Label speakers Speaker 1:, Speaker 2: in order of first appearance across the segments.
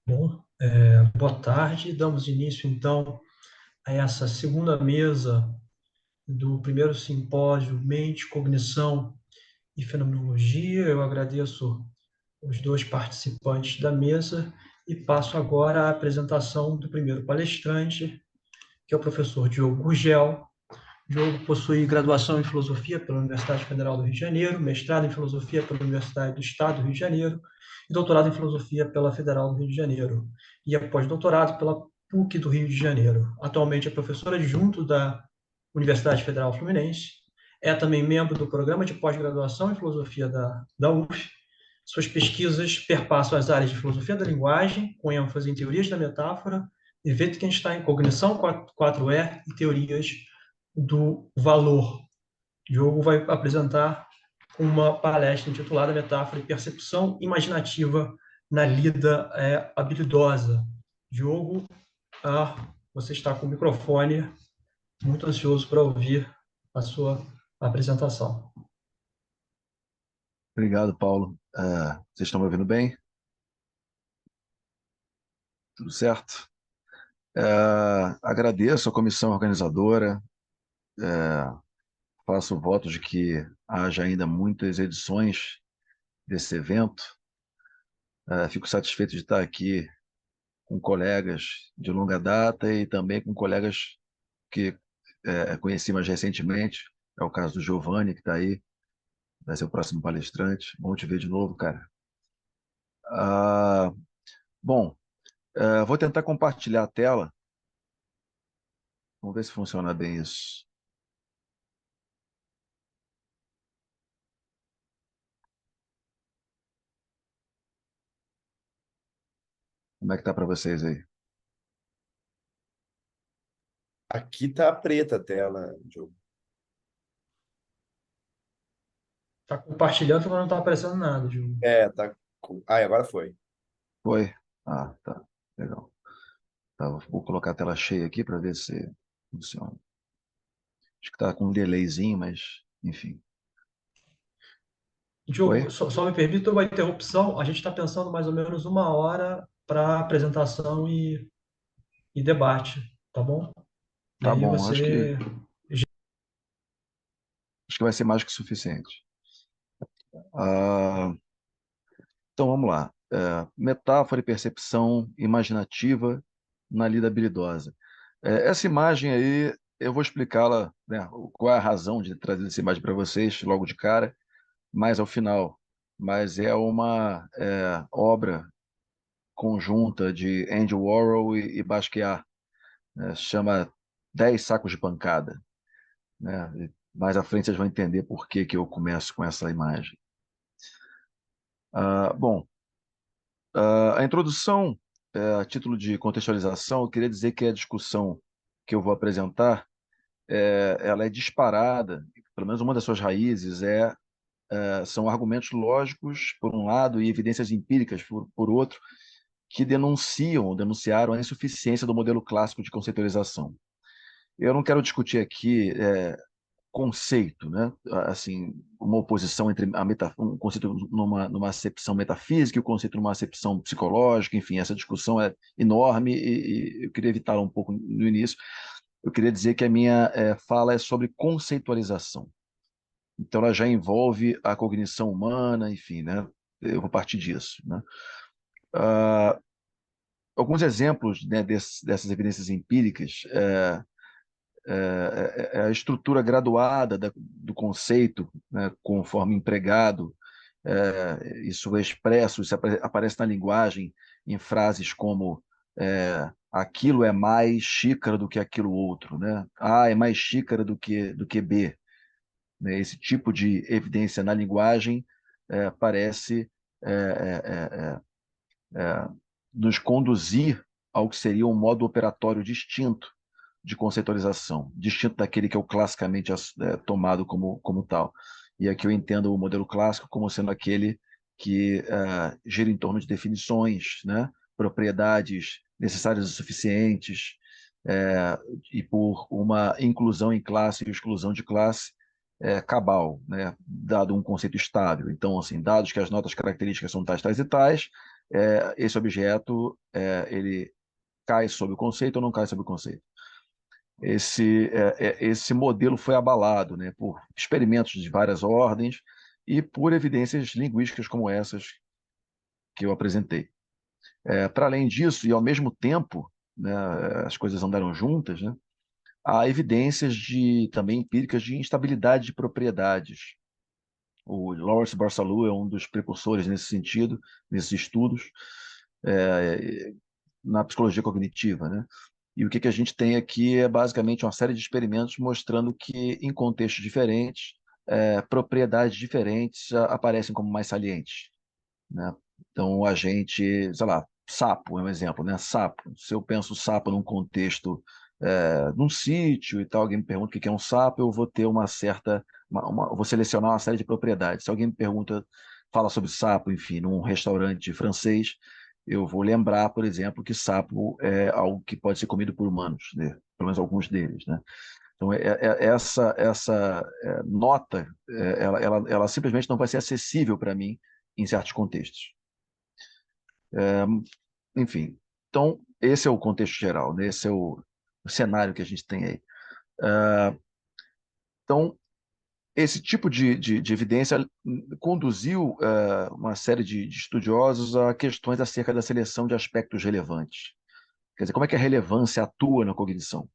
Speaker 1: Bom, boa tarde. Damos início, então, a essa segunda mesa do primeiro simpósio Mente, Cognição e Fenomenologia. Eu agradeço os dois participantes da mesa e passo agora a apresentação do primeiro palestrante, que é o professor Diogo Gurgel. Diogo possui graduação em Filosofia pela Universidade Federal do Rio de Janeiro, mestrado em Filosofia pela Universidade do Estado do Rio de Janeiro e doutorado em Filosofia pela Federal do Rio de Janeiro e é pós-doutorado pela PUC do Rio de Janeiro. Atualmente é professor adjunto da Universidade Federal Fluminense, é também membro do Programa de Pós-Graduação em Filosofia da UF. Suas pesquisas perpassam as áreas de Filosofia da Linguagem, com ênfase em teorias da metáfora, e Wittgenstein, Cognição 4E e teorias do valor. Diogo vai apresentar uma palestra intitulada Metáfora e Percepção Imaginativa na Lida Habilidosa. Diogo, você está com o microfone, muito ansioso para ouvir a sua apresentação.
Speaker 2: Obrigado, Paulo. Vocês estão me ouvindo bem? Tudo certo? Agradeço à comissão organizadora, faço voto de que haja ainda muitas edições desse evento. Fico satisfeito de estar aqui com colegas de longa data e também com colegas que conheci mais recentemente. É o caso do Giovanni, que está aí, vai ser o próximo palestrante. Bom te ver de novo, cara. Ah, bom, vou tentar compartilhar a tela. Vamos ver se funciona bem isso. Como é que tá para vocês aí?
Speaker 3: Aqui tá preta a tela, Diogo.
Speaker 1: Está compartilhando, mas não está aparecendo nada, Diogo.
Speaker 3: Tá. Agora foi.
Speaker 2: Foi? Tá. Legal. Tá, vou colocar a tela cheia aqui para ver se funciona. Acho que tá com um delayzinho, mas enfim.
Speaker 1: Diogo,
Speaker 2: Foi?
Speaker 1: só me permita uma interrupção. A gente está pensando mais ou menos 1 hora para apresentação e debate, tá bom? E
Speaker 2: Tá
Speaker 1: aí
Speaker 2: bom,
Speaker 1: você.
Speaker 2: acho que vai ser mais que suficiente. Ah, então vamos lá. Metáfora e percepção imaginativa na lida habilidosa. Essa imagem aí, eu vou explicá-la, né, qual é a razão de trazer essa imagem para vocês logo de cara, mais ao final. Mas é uma obra conjunta de Andy Warhol e Basquiat, né? Chama 10 sacos de pancada, né? E mais à frente vocês vão entender por que que eu começo com essa imagem. Bom, a introdução, a título de contextualização, eu queria dizer que a discussão que eu vou apresentar, ela é disparada, pelo menos uma das suas raízes são argumentos lógicos, por um lado, e evidências empíricas, por outro, que denunciaram a insuficiência do modelo clássico de conceitualização. Eu não quero discutir aqui conceito, né? Assim, uma oposição entre um conceito numa acepção metafísica e o conceito numa acepção psicológica, enfim, essa discussão é enorme e eu queria evitá-la um pouco no início. Eu queria dizer que a minha fala é sobre conceitualização. Então, ela já envolve a cognição humana, enfim, né? Eu vou partir disso, né? Alguns exemplos, né, dessas evidências empíricas a estrutura graduada do conceito, né, conforme empregado, isso é expresso, isso aparece na linguagem em frases como aquilo é mais xícara do que aquilo outro, né? A é mais xícara do que B. Né? Esse tipo de evidência na linguagem parece é, é, é, é, nos conduzir ao que seria um modo operatório distinto de conceitualização, distinto daquele que é o classicamente tomado como tal. E aqui eu entendo o modelo clássico como sendo aquele que gira em torno de definições, né, propriedades necessárias e suficientes, e por uma inclusão em classe e exclusão de classe cabal, né, dado um conceito estável. Então, assim, dados que as notas características são tais, tais e tais, esse objeto ele cai sob o conceito ou não cai sob o conceito. Esse modelo foi abalado, né, por experimentos de várias ordens e por evidências linguísticas como essas que eu apresentei. Para além disso, e ao mesmo tempo, né, as coisas andaram juntas, né, há evidências também empíricas de instabilidade de propriedades. O Lawrence Barsalou é um dos precursores nesse sentido, nesses estudos, na psicologia cognitiva, né? E o que a gente tem aqui é basicamente uma série de experimentos mostrando que, em contextos diferentes, propriedades diferentes aparecem como mais salientes, né? Então, a gente, sei lá, sapo é um exemplo, né? Sapo. Se eu penso sapo num contexto, num sítio e tal, alguém me pergunta o que é um sapo, eu vou ter uma certa, eu vou selecionar uma série de propriedades. Se alguém me pergunta, fala sobre sapo, enfim, num restaurante francês, eu vou lembrar, por exemplo, que sapo é algo que pode ser comido por humanos, né? Pelo menos alguns deles, né? Então, essa nota, ela simplesmente não vai ser acessível para mim em certos contextos. Enfim, então, esse é o contexto geral, né? Esse é o cenário que a gente tem aí. Então, esse tipo de evidência conduziu uma série de estudiosos a questões acerca da seleção de aspectos relevantes. Quer dizer, como é que a relevância atua na cognição? O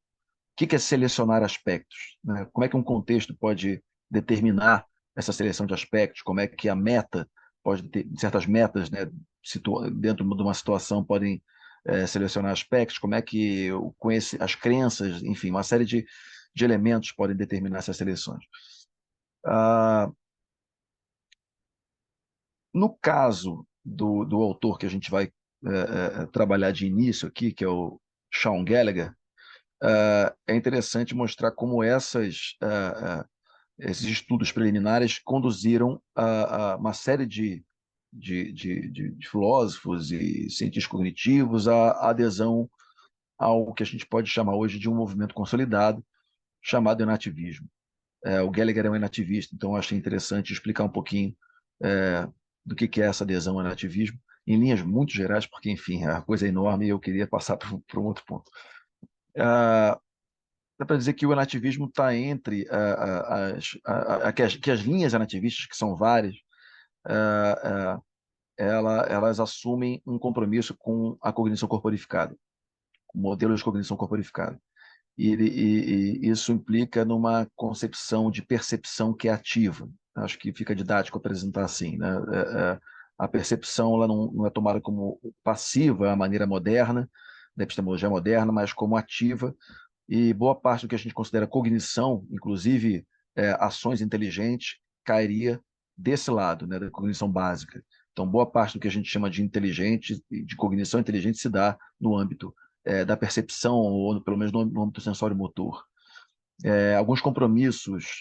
Speaker 2: que é selecionar aspectos, né? Como é que um contexto pode determinar essa seleção de aspectos? Como é que a meta pode ter certas metas, né, dentro de uma situação podem selecionar aspectos? Como é que as crenças, enfim, uma série de elementos podem determinar essas seleções. No caso do autor que a gente vai trabalhar de início aqui, que é o Sean Gallagher, é interessante mostrar como esses estudos preliminares conduziram a uma série de filósofos e cientistas cognitivos à adesão ao que a gente pode chamar hoje de um movimento consolidado, chamado enativismo. O Gallagher é um enativista, então eu achei interessante explicar um pouquinho do que é essa adesão ao enativismo, em linhas muito gerais, porque, enfim, a coisa é enorme e eu queria passar para um outro ponto. Dá para dizer que o enativismo está entre que as linhas enativistas, que são várias, elas assumem um compromisso com a cognição corporificada, o modelo de cognição corporificada. E isso implica numa concepção de percepção que é ativa. Acho que fica didático apresentar assim, né? A percepção ela não é tomada como passiva, a maneira moderna, da epistemologia moderna, mas como ativa, e boa parte do que a gente considera cognição, inclusive ações inteligentes, cairia desse lado, né, da cognição básica. Então, boa parte do que a gente chama de inteligente, de cognição inteligente, se dá no âmbito da percepção, ou pelo menos no âmbito sensório-motor. Alguns compromissos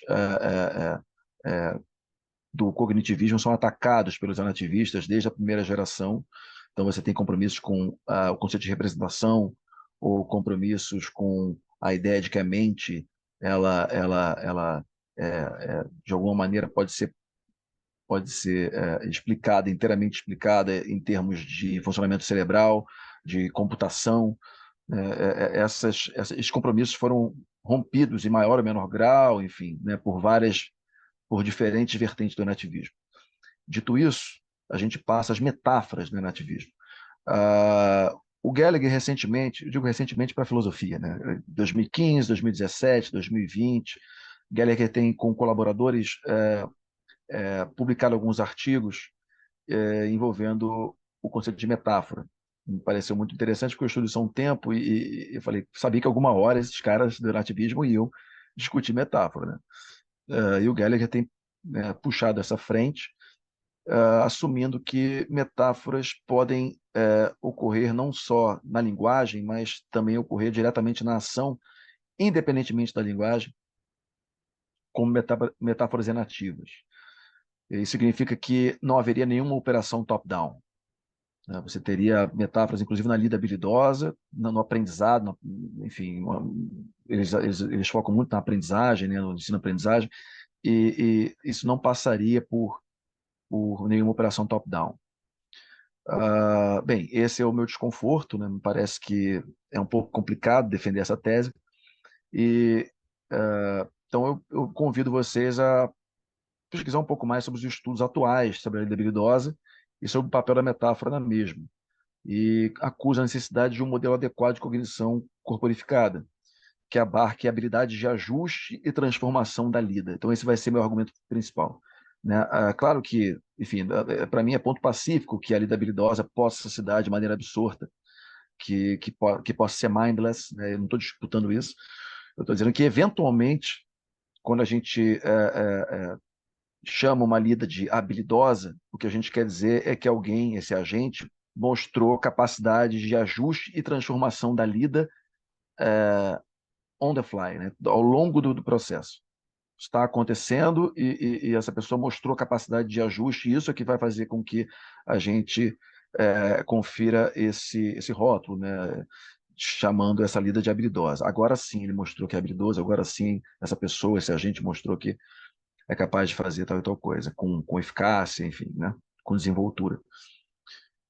Speaker 2: do cognitivismo são atacados pelos anativistas desde a primeira geração. Então, você tem compromissos com o conceito de representação, ou compromissos com a ideia de que a mente, ela de alguma maneira, pode ser explicada, inteiramente explicada em termos de funcionamento cerebral, de computação. Esses compromissos foram rompidos em maior ou menor grau, enfim, né, por diferentes vertentes do nativismo. Dito isso, a gente passa às metáforas do nativismo. O Gallagher recentemente, eu digo recentemente para a filosofia, né, 2015, 2017, 2020, Gallagher tem com colaboradores publicado alguns artigos envolvendo o conceito de metáfora. Me pareceu muito interessante porque eu estudo isso há um tempo e eu falei, sabia que alguma hora esses caras do nativismo iam discutir metáfora, né? E o Gallagher tem puxado essa frente, assumindo que metáforas podem ocorrer não só na linguagem, mas também ocorrer diretamente na ação, independentemente da linguagem, como metáforas enativas. Isso significa que não haveria nenhuma operação top-down. Você teria metáforas, inclusive, na lida habilidosa, no aprendizado, enfim, eles focam muito na aprendizagem, né, no ensino-aprendizagem, e isso não passaria por nenhuma operação top-down. Bem, esse é o meu desconforto, né? Me parece que é um pouco complicado defender essa tese, e então eu convido vocês a pesquisar um pouco mais sobre os estudos atuais sobre a lida habilidosa e sobre o papel da metáfora na mesma, e acusa a necessidade de um modelo adequado de cognição corporificada, que abarque habilidades de ajuste e transformação da lida. Então, esse vai ser meu argumento principal. Né? Claro que, enfim, para mim é ponto pacífico que a lida habilidosa possa se dar de maneira absorta, que possa ser mindless, né? Eu não estou disputando isso. Eu estou dizendo que, eventualmente, quando a gente chama uma lida de habilidosa, o que a gente quer dizer é que alguém, esse agente, mostrou capacidade de ajuste e transformação da lida on the fly, né? Ao longo do processo. Está acontecendo e essa pessoa mostrou capacidade de ajuste, e isso é que vai fazer com que a gente confira esse rótulo, né? Chamando essa lida de habilidosa. Agora sim ele mostrou que é habilidoso, agora sim essa pessoa, esse agente mostrou que é capaz de fazer tal e tal coisa, com eficácia, enfim, né? Com desenvoltura.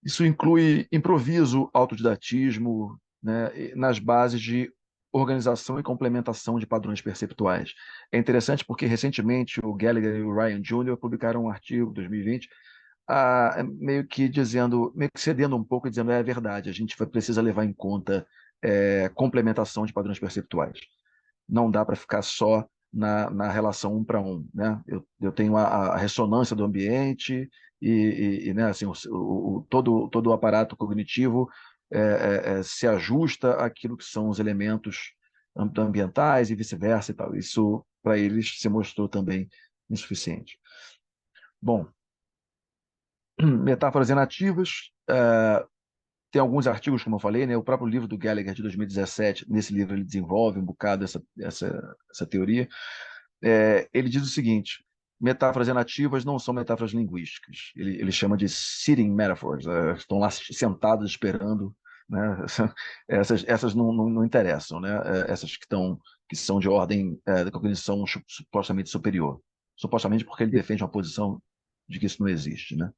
Speaker 2: Isso inclui improviso, autodidatismo, né, nas bases de organização e complementação de padrões perceptuais. É interessante porque, recentemente, o Gallagher e o Ryan Jr. publicaram um artigo, em 2020, meio que dizendo, meio que cedendo um pouco, e dizendo, é verdade, a gente precisa levar em conta complementação de padrões perceptuais. Não dá para ficar só na relação um para um, né? Eu tenho a ressonância do ambiente né, assim, todo o aparato cognitivo se ajusta àquilo que são os elementos ambientais e vice-versa e tal. Isso, para eles, se mostrou também insuficiente. Bom, metáforas inativas, tem alguns artigos, como eu falei, né? O próprio livro do Gallagher, de 2017, nesse livro ele desenvolve um bocado essa teoria. Ele diz o seguinte: metáforas inativas não são metáforas linguísticas. Ele chama de sitting metaphors, estão lá sentadas esperando, né? Essas não interessam, né? Essas que são de ordem da cognição supostamente superior. Supostamente porque ele defende uma posição de que isso não existe, né?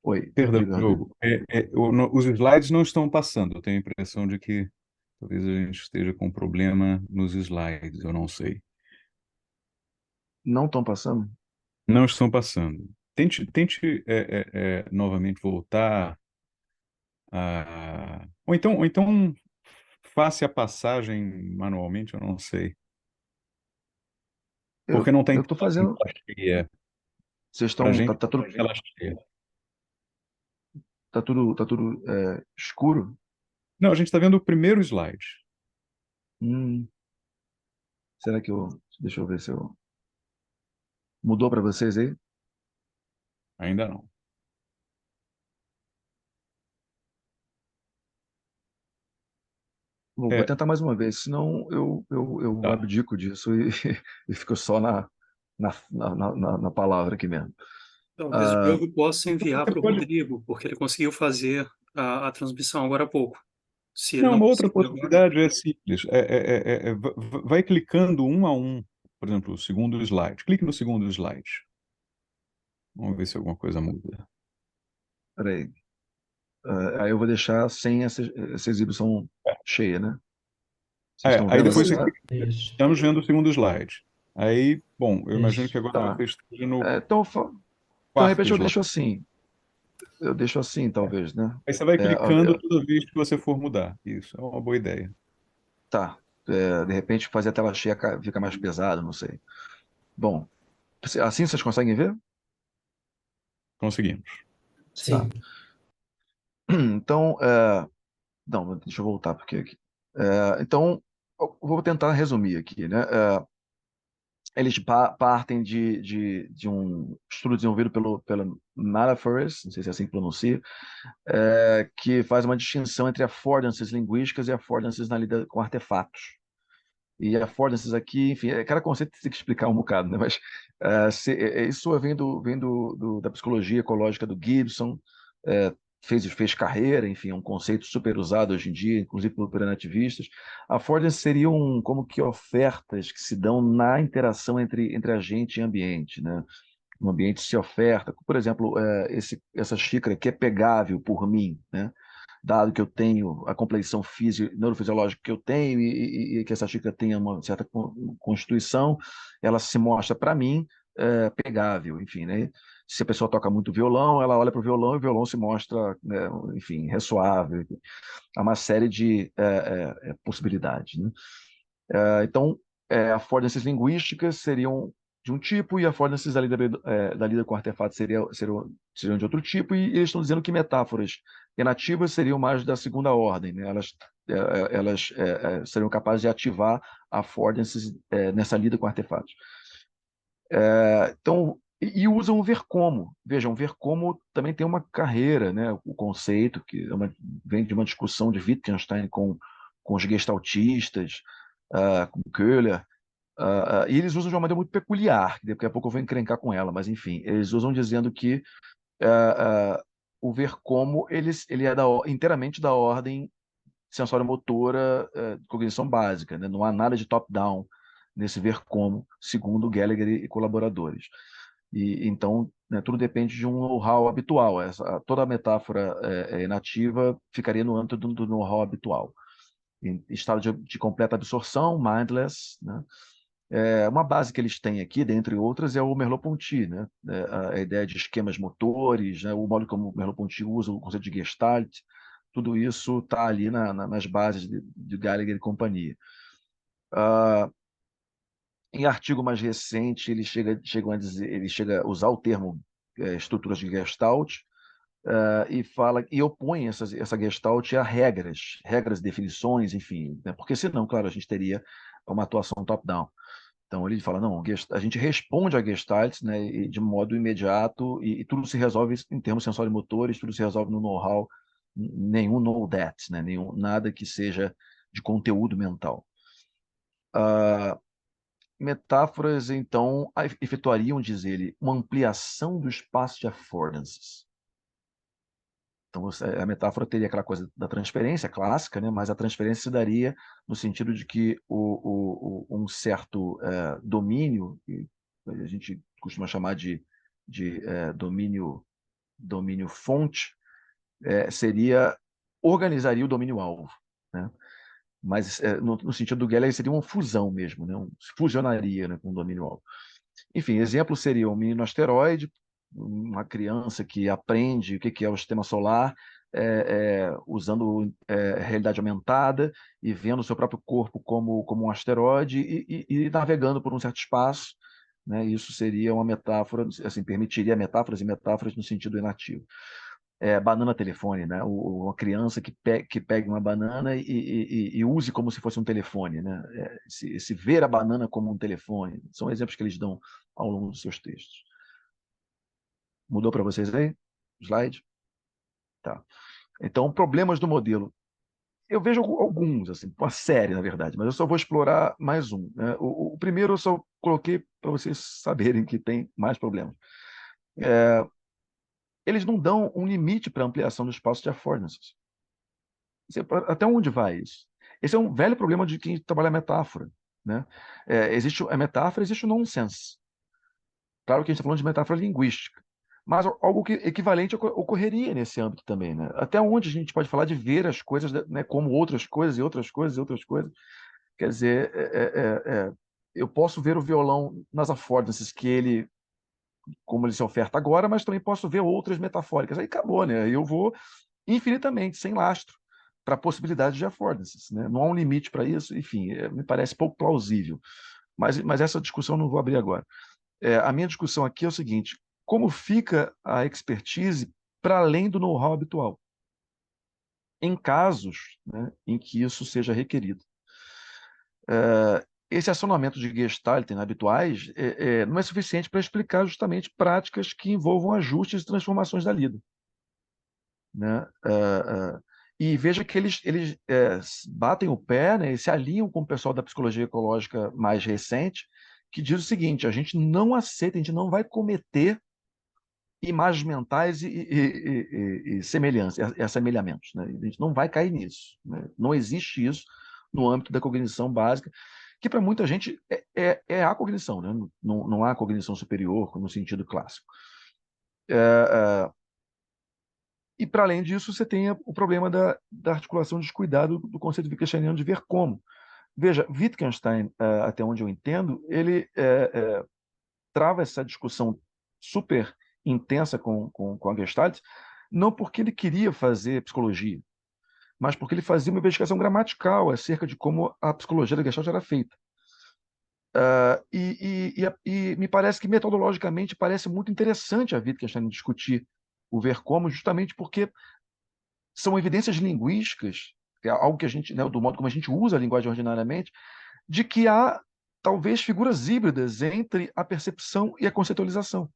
Speaker 2: Oi,
Speaker 4: Perdão,
Speaker 2: diga, Rodrigo.
Speaker 4: Diogo. Os slides não estão passando. Eu tenho a impressão de que talvez a gente esteja com problema nos slides, eu não sei.
Speaker 2: Não estão passando?
Speaker 4: Não estão passando. Tente novamente voltar a... ou então faça a passagem manualmente, eu não sei. Porque não
Speaker 2: Eu
Speaker 4: tem
Speaker 2: estou fazendo.
Speaker 4: tela cheia.
Speaker 2: Vocês
Speaker 4: Para a
Speaker 2: estão.
Speaker 4: gente, não tem tela cheia.
Speaker 2: Tá tudo escuro?
Speaker 4: Não, a gente está vendo o primeiro slide.
Speaker 2: Hum, será que eu. Deixa eu ver se eu. Mudou para vocês aí?
Speaker 4: Ainda não.
Speaker 2: Vou
Speaker 4: É,
Speaker 2: tentar mais uma vez, senão eu
Speaker 4: tá.
Speaker 2: abdico disso e, e fico só na palavra aqui mesmo.
Speaker 1: Talvez o
Speaker 2: Ah,
Speaker 1: Diogo possa
Speaker 4: Então
Speaker 1: enviar
Speaker 4: você
Speaker 1: para o
Speaker 4: pode...
Speaker 1: Rodrigo, porque ele conseguiu fazer a transmissão agora há pouco. Se ele
Speaker 4: Não,
Speaker 1: não
Speaker 4: uma outra
Speaker 1: conseguir agora,
Speaker 4: possibilidade é simples. Vai clicando um a um. Por exemplo, o segundo slide. Clique no segundo slide. Vamos ver se alguma coisa muda.
Speaker 2: peraí. Aí eu vou deixar sem essa exibição cheia, né? Vocês estão
Speaker 4: Aí
Speaker 2: vendo
Speaker 4: depois você
Speaker 2: agora?
Speaker 4: clica.
Speaker 1: isso,
Speaker 4: Estamos vendo o segundo slide. Aí, bom, eu imagino que
Speaker 1: isso.
Speaker 4: agora
Speaker 2: Tá.
Speaker 4: você esteja no
Speaker 2: Então, de
Speaker 4: quarto
Speaker 2: repente, eu
Speaker 4: slide.
Speaker 2: deixo assim. Eu deixo assim, talvez, né?
Speaker 4: Aí você vai
Speaker 2: É,
Speaker 4: clicando toda vez que você for mudar. Isso é uma boa ideia.
Speaker 2: tá. De repente, fazer a tela cheia fica mais pesado, não sei. Bom, assim vocês conseguem ver?
Speaker 4: Conseguimos.
Speaker 2: Tá.
Speaker 1: Sim.
Speaker 2: Então, não, deixa eu voltar, porque aqui. Então, eu vou tentar resumir aqui, né? Eles partem de um estudo desenvolvido pelo Malafores, não sei se é assim que pronuncia, que faz uma distinção entre affordances linguísticas e affordances na lida com artefatos. E affordances aqui, enfim, cada conceito tem que explicar um bocado, né? Mas isso vem da psicologia ecológica do Gibson, é, fez carreira, enfim, é um conceito super usado hoje em dia, inclusive por nativistas. Affordances seriam como que ofertas que se dão na interação entre agente e ambiente, né? no ambiente se oferta, por exemplo, essa xícara aqui é pegável por mim, né? Dado que eu tenho a compleição neurofisiológica que eu tenho e que essa xícara tenha uma certa constituição, ela se mostra para mim pegável, enfim, né? Se a pessoa toca muito violão, ela olha para o violão e o violão se mostra, né, enfim, ressoável. Há uma série de possibilidades, né? Então, affordances linguísticas seriam de um tipo e affordances da lida com artefatos seriam de outro tipo, e eles estão dizendo que metáforas enativas seriam mais da segunda ordem, né? Elas seriam capazes de ativar affordances nessa lida com artefatos. Então, e usam o ver como. Vejam, ver como também tem uma carreira, né? O conceito que vem de uma discussão de Wittgenstein com os gestaltistas, com Köhler, e eles usam de uma maneira muito peculiar, que daqui a pouco eu vou encrencar com ela, mas enfim, eles usam dizendo que o ver como ele é inteiramente da ordem sensório-motora, de cognição básica, né? Não há nada de top-down nesse ver como, segundo Gallagher e colaboradores. E então, né, tudo depende de um know-how habitual. Toda a metáfora inativa ficaria no âmbito do know-how habitual. Em estado de completa absorção, mindless, né? Uma base que eles têm aqui, dentre outras, é o Merleau-Ponty, né? A ideia de esquemas motores, né? O modo como o Merleau-Ponty usa o conceito de Gestalt, tudo isso está ali nas bases de Gallagher e companhia. Em artigo mais recente, ele chega a usar o termo estruturas de Gestalt, e opõe essa Gestalt a regras, definições, enfim, né? Porque senão, claro, a gente teria uma atuação top-down. Então ele fala, não, a gente responde a Gestalt, né, de modo imediato, e tudo se resolve em termos sensório-motores, tudo se resolve no know-how, nenhum know that, né, nada que seja de conteúdo mental. Metáforas, então, efetuariam, diz ele, uma ampliação do espaço de affordances. Então, a metáfora teria aquela coisa da transferência clássica, né? Mas a transferência se daria no sentido de que um certo domínio, que a gente costuma chamar de domínio fonte, organizaria o domínio alvo, né? Mas no sentido do Geller seria uma fusão mesmo, né? Fusionaria, né, com o domínio alvo. Enfim, exemplo seria um menino asteroide, uma criança que aprende o que é o sistema solar, usando realidade aumentada e vendo o seu próprio corpo como um asteroide e navegando por um certo espaço, né? Isso seria uma metáfora, assim, permitiria metáforas e metáforas no sentido inativo. Banana telefone, né? Uma criança que pegue uma banana e use como se fosse um telefone, né? Se ver a banana como um telefone. São exemplos que eles dão ao longo dos seus textos. Mudou para vocês aí? Slide? Tá. Então, problemas do modelo. Eu vejo alguns, assim, uma série, na verdade, mas eu só vou explorar mais um, né? O primeiro eu só coloquei para vocês saberem que tem mais problemas. Eles não dão um limite para ampliação do espaço de affordances. Até onde vai isso? Esse é um velho problema de quem trabalha metáfora, né? Existe a metáfora, existe o nonsense. Claro que a gente está falando de metáfora linguística, mas algo equivalente ocorreria nesse âmbito também, né? Até onde a gente pode falar de ver as coisas, né, como outras coisas e outras coisas e outras coisas. Quer dizer, eu posso ver o violão nas affordances como ele se oferta agora, mas também posso ver outras metafóricas. Aí acabou, né? Eu vou infinitamente, sem lastro, para a possibilidade de affordances, né? Não há um limite para isso, enfim, me parece pouco plausível. Mas essa discussão eu não vou abrir agora. A minha discussão aqui é o seguinte: como fica a expertise para além do know-how habitual, em casos, né, em que isso seja requerido? Esse acionamento de Gestalt habituais não é suficiente para explicar justamente práticas que envolvam ajustes e transformações da lida, né? E veja que eles batem o pé, né, e se alinham com o pessoal da psicologia ecológica mais recente, que diz o seguinte: a gente não aceita, a gente não vai cometer imagens mentais e semelhanças, e assemelhamentos, né? A gente não vai cair nisso, né? Não existe isso no âmbito da cognição básica. que para muita gente é a cognição, né? Não há cognição superior no sentido clássico. E, para além disso, você tem o problema da articulação descuidada do conceito wittgensteiniano de ver como. Veja, Wittgenstein, até onde eu entendo, ele trava essa discussão super intensa com a Gestalt, não porque ele queria fazer psicologia, mas porque ele fazia uma investigação gramatical acerca de como a psicologia da Gestalt era feita. E me parece que metodologicamente parece muito interessante a Wittgenstein discutir o ver como, justamente porque são evidências linguísticas, que é algo que a gente, né, do modo como a gente usa a linguagem ordinariamente, de que há talvez figuras híbridas entre a percepção e a conceitualização.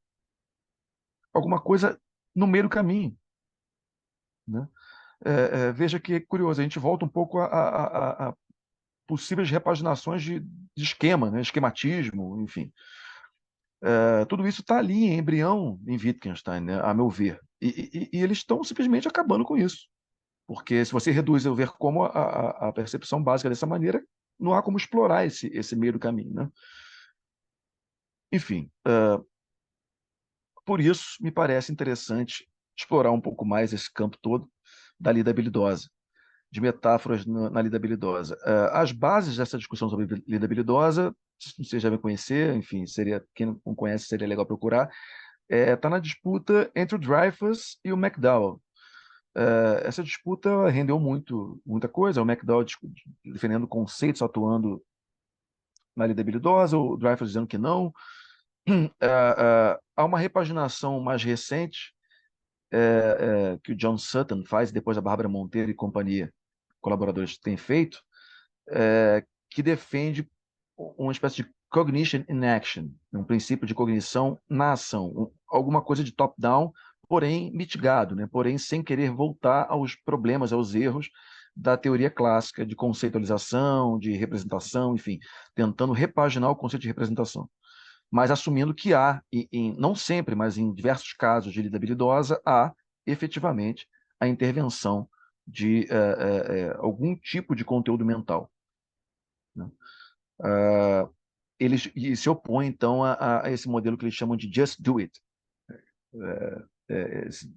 Speaker 2: Alguma coisa no meio do caminho, né? Veja que curioso, a gente volta um pouco a possíveis repaginações de esquema, né? Esquematismo, enfim. Tudo isso está ali em embrião em Wittgenstein, né? A meu ver. E eles estão simplesmente acabando com isso. Porque se você reduz o ver como a percepção básica dessa maneira, não há como explorar esse meio do caminho, né? Enfim, por isso me parece interessante explorar um pouco mais esse campo todo da lida habilidosa, de metáforas na lida habilidosa. As bases dessa discussão sobre lida habilidosa, vocês já devem conhecer, enfim, quem não conhece seria legal procurar, está na disputa entre o Dreyfus e o McDowell. Essa disputa rendeu muita coisa, o McDowell defendendo conceitos, atuando na lida habilidosa, o Dreyfus dizendo que não. Há uma repaginação mais recente que o John Sutton faz, depois a Bárbara Monteiro e companhia, colaboradores, têm feito, que defende uma espécie de cognition in action, um princípio de cognição na ação, alguma coisa de top-down, porém mitigado, né? Porém sem querer voltar aos problemas, aos erros da teoria clássica de conceitualização, de representação, enfim, tentando repaginar o conceito de representação, mas assumindo que há, não sempre, mas em diversos casos de lida habilidosa, há efetivamente a intervenção de algum tipo de conteúdo mental, né? Eles se opõem, então, a esse modelo que eles chamam de just do it.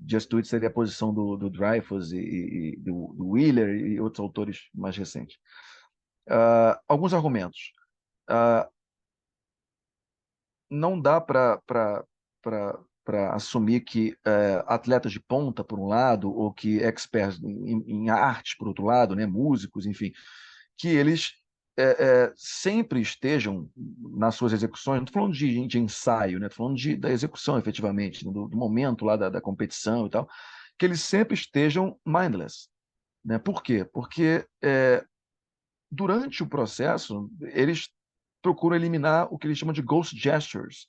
Speaker 2: Just do it seria a posição do Dreyfus e do Wheeler e outros autores mais recentes. Alguns argumentos. Não dá para assumir que atletas de ponta, por um lado, ou que experts em arte, por outro lado, né, músicos, enfim, que eles sempre estejam nas suas execuções, não estou falando de ensaio, né, estou falando da execução, efetivamente, do momento lá da competição e tal, que eles sempre estejam mindless. Né? Por quê? Porque durante o processo, eles procuram eliminar o que eles chamam de ghost gestures.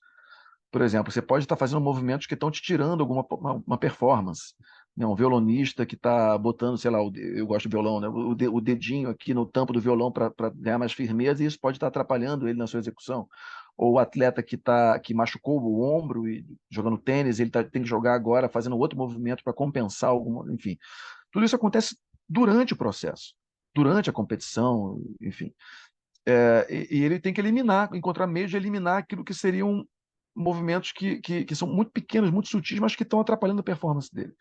Speaker 2: Por exemplo, você pode estar fazendo movimentos que estão te tirando uma performance. Né? Um violonista que está botando, sei lá, eu gosto de violão, né? O dedinho aqui no tampo do violão para ganhar mais firmeza, e isso pode estar atrapalhando ele na sua execução. Ou o atleta que machucou o ombro e jogando tênis, ele tem que jogar agora fazendo outro movimento para compensar alguma, enfim. Tudo isso acontece durante o processo, durante a competição, enfim. E ele tem que encontrar meios de eliminar aquilo que seriam movimentos que são muito pequenos, muito sutis, mas que estão atrapalhando a performance dele.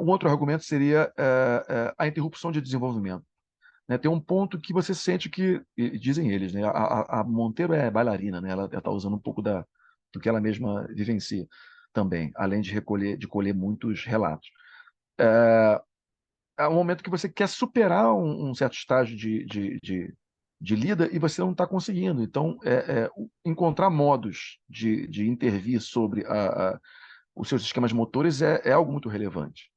Speaker 2: Um outro argumento seria a interrupção de desenvolvimento. Né? Tem um ponto que você sente que, dizem eles, né? A Monteiro é bailarina, né? Ela está usando um pouco do que ela mesma vivencia também, além de colher muitos relatos. É um momento que você quer superar um certo estágio de lida e você não está conseguindo. Então, encontrar modos de intervir sobre os seus esquemas motores é algo muito relevante.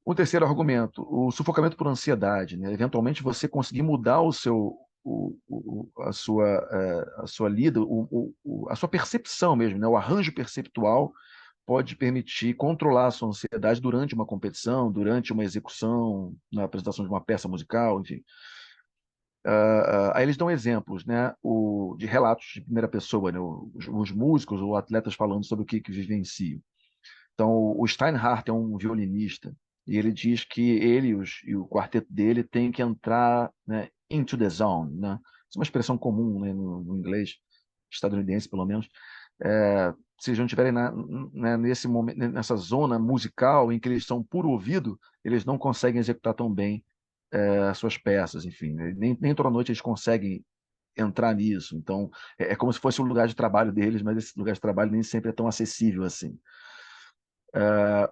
Speaker 2: O terceiro argumento, o sufocamento por ansiedade, né? Eventualmente, você conseguir mudar a sua lida, a sua percepção mesmo, né? O arranjo perceptual pode permitir controlar a sua ansiedade durante uma competição, durante uma execução, na apresentação de uma peça musical, enfim. Aí eles dão exemplos, né, de relatos de primeira pessoa, né, os músicos ou atletas falando sobre o que vivenciam. Então, o Steinhardt é um violinista, e ele diz que ele e o quarteto dele têm que entrar, né, into the zone, né? é uma expressão comum, né, no inglês estadunidense, pelo menos, se eles não estiverem nesse momento, nessa zona musical em que eles são por ouvido, eles não conseguem executar tão bem as suas peças, enfim, né? Nem toda noite eles conseguem entrar nisso. Então, é como se fosse o lugar de trabalho deles, mas esse lugar de trabalho nem sempre é tão acessível assim.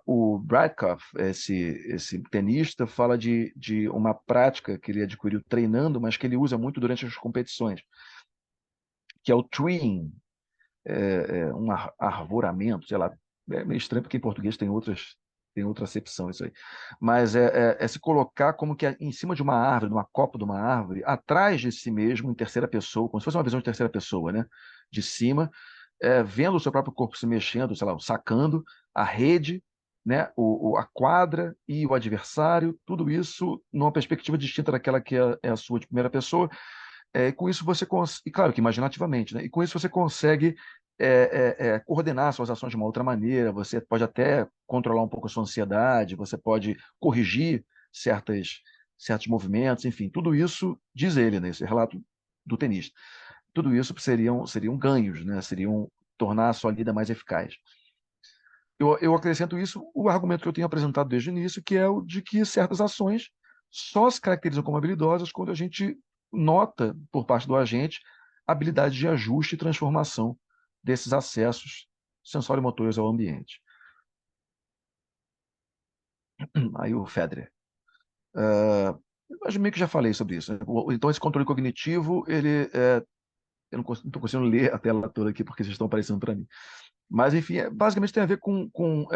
Speaker 2: O Breitkopf, esse tenista, fala de uma prática que ele adquiriu treinando, mas que ele usa muito durante as competições, que é o treeing, um arvoramento, sei lá, é meio estranho porque em português tem outra acepção isso aí, mas é se colocar como que em cima de uma árvore, de uma copa de uma árvore, atrás de si mesmo, em terceira pessoa, como se fosse uma visão de terceira pessoa, né? De cima, vendo o seu próprio corpo se mexendo, sei lá, sacando a rede, né? A quadra e o adversário, tudo isso numa perspectiva distinta daquela que é a sua de primeira pessoa. E com isso você e claro que imaginativamente, né? E com isso você consegue coordenar suas ações de uma outra maneira, você pode até controlar um pouco a sua ansiedade, você pode corrigir certos movimentos, enfim, tudo isso, diz ele nesse relato do tenista, tudo isso seriam ganhos, né? Seriam tornar a sua lida mais eficaz. Eu acrescento isso, o argumento que eu tenho apresentado desde o início, que é o de que certas ações só se caracterizam como habilidosas quando a gente nota, por parte do agente, habilidade de ajuste e transformação desses acessos sensório-motores ao ambiente. Aí o Federer. Eu meio que já falei sobre isso, né? Então, esse controle cognitivo, eu não estou conseguindo ler a tela toda aqui porque vocês estão aparecendo para mim. Mas, enfim, basicamente tem a ver com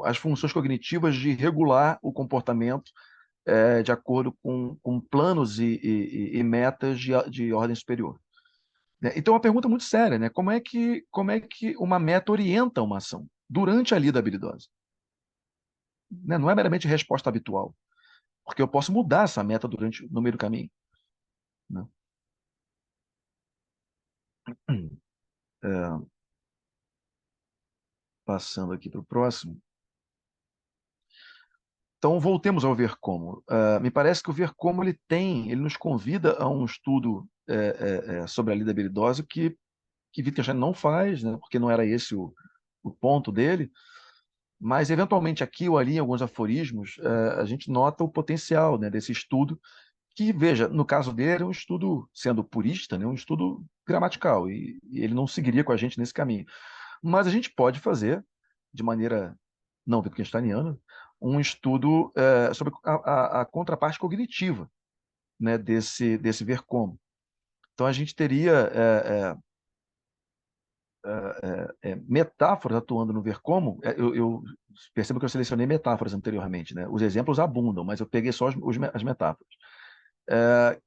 Speaker 2: as funções cognitivas de regular o comportamento de acordo com planos e metas de ordem superior. Né? Então, é uma pergunta muito séria, né? Como é que uma meta orienta uma ação durante a lida habilidosa? Né? Não é meramente resposta habitual, porque eu posso mudar essa meta no meio do caminho. Né? Passando aqui para o próximo. Então, voltemos ao ver como. Me parece que o ver como ele nos convida a um estudo sobre a lida habilidosa que Wittgenstein não faz, né, porque não era esse o ponto dele, mas eventualmente aqui ou ali, em alguns aforismos, a gente nota o potencial, né, desse estudo, que, veja, no caso dele, é um estudo, sendo purista, né, um estudo gramatical, e ele não seguiria com a gente nesse caminho. Mas a gente pode fazer, de maneira não Wittgensteiniana, um estudo sobre a contraparte cognitiva, né, desse ver como. Então, a gente teria metáforas atuando no ver como. Eu percebo que eu selecionei metáforas anteriormente, né? Os exemplos abundam, mas eu peguei só as metáforas,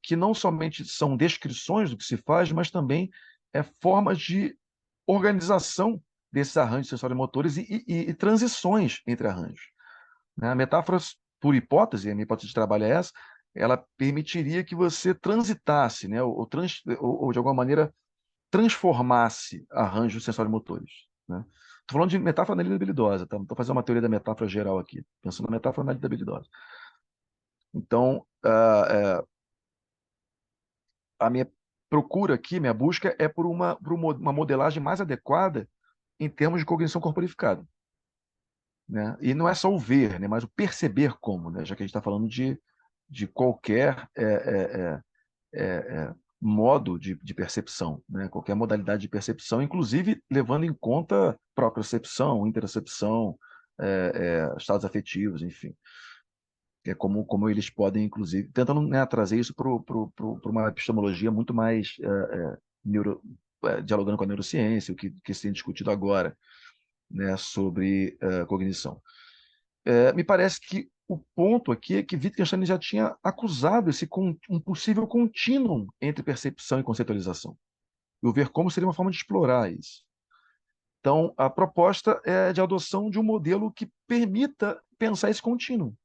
Speaker 2: que não somente são descrições do que se faz, mas também formas de organização desses arranjos sensório-motores e transições entre arranjos. Né? Metáforas, por hipótese, a minha hipótese de trabalho é essa, ela permitiria que você transitasse, né? Ou de alguma maneira transformasse arranjos sensório-motores. Né? Estou falando de metáfora na lida habilidosa, tá? Não estou fazendo uma teoria da metáfora geral aqui, pensando na metáfora na lida habilidosa. Então, a minha procura aqui, minha busca é por uma modelagem mais adequada em termos de cognição corporificada. Né? E não é só o ver, né? Mas o perceber como, né? Já que a gente está falando de qualquer modo de percepção, né? Qualquer modalidade de percepção, inclusive levando em conta propriocepção, interocepção, estados afetivos, enfim. Como eles podem, inclusive, tentando, né, trazer isso para uma epistemologia muito mais dialogando com a neurociência, o que se tem discutido agora, né, sobre cognição. Me parece que o ponto aqui é que Wittgenstein já tinha acusado um possível contínuo entre percepção e conceitualização. E o ver como seria uma forma de explorar isso. Então, a proposta é de adoção de um modelo que permita pensar esse contínuo.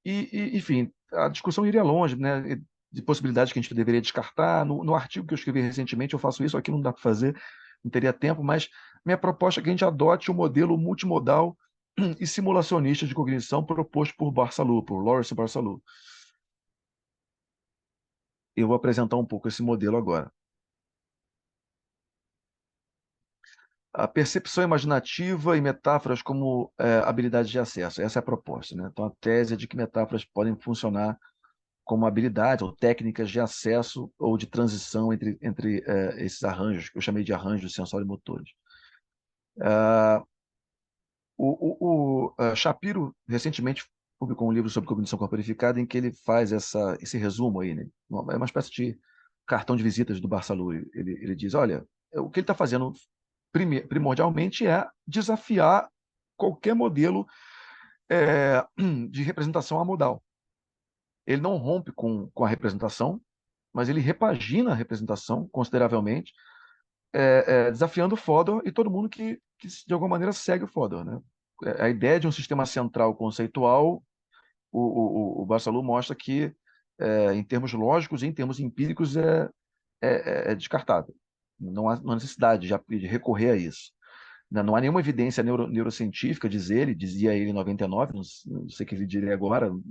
Speaker 2: Enfim, a discussão iria longe, né, de possibilidades que a gente deveria descartar. No artigo que eu escrevi recentemente, eu faço isso, aqui não dá para fazer, não teria tempo, mas minha proposta é que a gente adote o modelo multimodal e simulacionista de cognição proposto por Barsalou, por Lawrence Barsalou. eu vou apresentar um pouco esse modelo agora. A percepção imaginativa e metáforas como habilidades de acesso. Essa é a proposta, né? Então, a tese é de que metáforas podem funcionar como habilidades ou técnicas de acesso ou de transição entre esses arranjos, que eu chamei de arranjos sensório-motores. Shapiro recentemente publicou um livro sobre cognição corporificada em que ele faz esse resumo aí, né? É uma espécie de cartão de visitas do Barçalou. Ele diz, olha, o que ele está fazendo primordialmente é desafiar qualquer modelo de representação amodal. Ele não rompe com a representação, mas ele repagina a representação consideravelmente, desafiando o Fodor e todo mundo que de alguma maneira segue o Fodor, né? A ideia de um sistema central conceitual, o Barçalou mostra que, em termos lógicos e em termos empíricos, é descartável. Não há necessidade de recorrer a isso. Não há nenhuma evidência neurocientífica, dizia ele em 99, não sei o que ele diria agora, o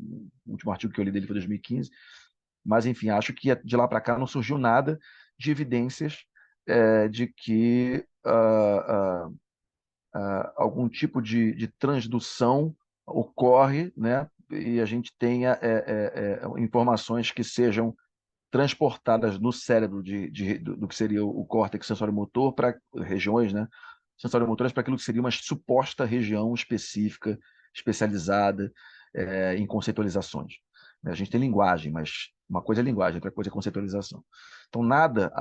Speaker 2: último artigo que eu li dele foi 2015, mas, enfim, acho que de lá para cá não surgiu nada de evidências de que algum tipo de transdução ocorre, né, e a gente tenha informações que sejam transportadas no cérebro do que seria o córtex sensório-motor para regiões, né, sensório-motoras, para aquilo que seria uma suposta região específica, especializada em conceitualizações. A gente tem linguagem, mas uma coisa é linguagem, outra coisa é conceitualização. Então, nada